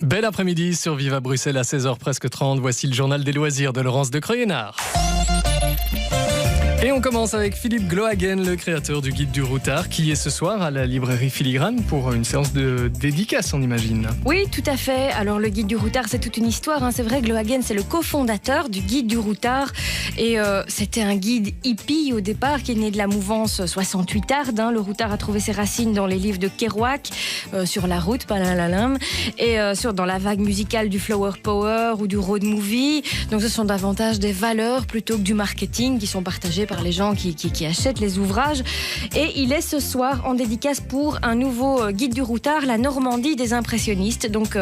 Bel après-midi sur Viva Bruxelles à 16h presque 30. Voici le journal des loisirs de Laurence de Croyenard. Et on commence avec Philippe Glohagen, le créateur du guide du routard, qui est ce soir à la librairie Filigrane pour une séance de dédicace, on imagine. Oui, tout à fait. Alors le guide du routard, c'est toute une histoire. C'est vrai, Glohagen, c'est le cofondateur du guide du routard. Et c'était un guide hippie au départ, qui est né de la mouvance 68 Ardes. Le routard a trouvé ses racines dans les livres de Kerouac, sur la route, palalalam, et dans la vague musicale du flower power ou du road movie. Donc ce sont davantage des valeurs plutôt que du marketing qui sont partagées par les gens qui achètent les ouvrages. Et il est ce soir en dédicace pour un nouveau guide du routard, la Normandie des impressionnistes. Donc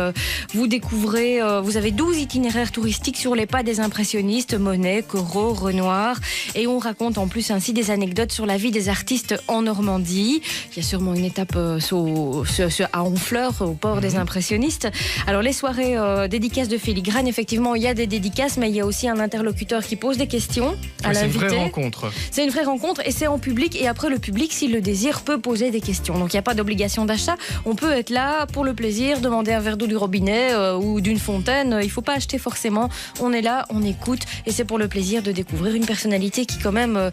vous découvrez, vous avez 12 itinéraires touristiques sur les pas des impressionnistes, Monet, Corot, Renoir, et on raconte en plus ainsi des anecdotes sur la vie des artistes en Normandie. Il y a sûrement une étape à Honfleur, au port des impressionnistes. Alors les soirées dédicaces de Filigrane, effectivement il y a des dédicaces, mais il y a aussi un interlocuteur qui pose des questions à l'invité. C'est une vraie rencontre. C'est une vraie rencontre et c'est en public, et après le public, s'il le désire, peut poser des questions. Donc il n'y a pas d'obligation d'achat, on peut être là pour le plaisir, demander un verre d'eau du robinet ou d'une fontaine. Il ne faut pas acheter forcément, on est là, on écoute, et c'est pour le plaisir de découvrir une personnalité qui quand même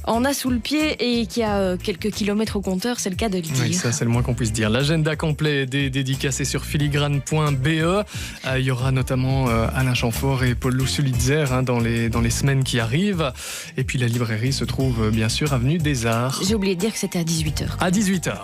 en a sous le pied et qui a quelques kilomètres au compteur, c'est le cas de le dire. Oui, ça c'est le moins qu'on puisse dire. L'agenda complet des dédicaces est sur filigrane.be. Il y aura notamment Alain Chamfort et Paul Sulitzer dans les semaines qui arrivent. Et puis la librairie se trouve bien sûr avenue des Arts. J'ai oublié de dire que c'était à 18h. À 18h.